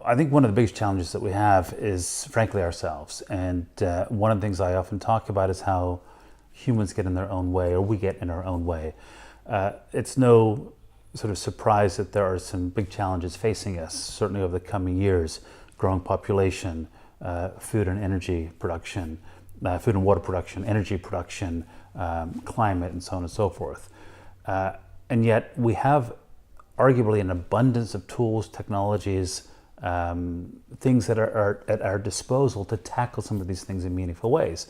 I think one of the biggest challenges that we have is, frankly, ourselves. And one of the things I often talk about is how humans get in their own way, or we get in our own way. It's no sort of surprise that there are some big challenges facing us, certainly over the coming years: growing population, food and energy production, food and water production, energy production, climate, and so on and so forth. And yet we have arguably an abundance of tools, technologies, things that are at our disposal to tackle some of these things in meaningful ways.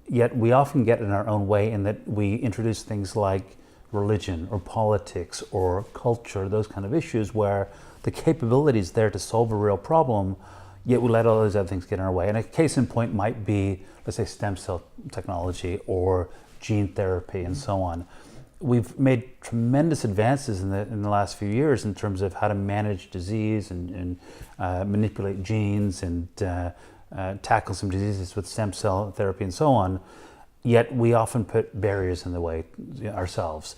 Yet we often get in our own way in that we introduce things like religion or politics or culture, those kind of issues where the capability is there to solve a real problem, yet we let all those other things get in our way. And a case in point might be, let's say, stem cell technology or gene therapy and so on. We've made tremendous advances in the last few years in terms of how to manage disease and manipulate genes and tackle some diseases with stem cell therapy and so on. Yet we often put barriers in the way ourselves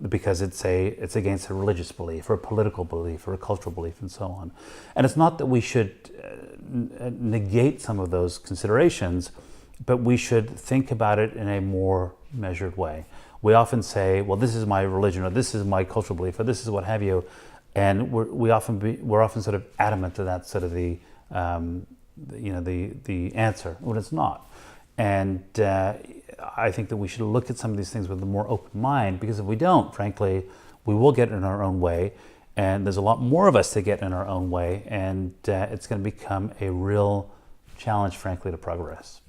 because it's against a religious belief or a political belief or a cultural belief and so on. And it's not that we should negate some of those considerations, but we should think about it in a more measured way. We often say, well, this is my religion, or this is my cultural belief, or this is what have you, and we're often sort of adamant that that's sort of the answer when it's not. And I think that we should look at some of these things with a more open mind, because if we don't, frankly, we will get in our own way, and there's a lot more of us to get in our own way, and it's going to become a real challenge, frankly, to progress.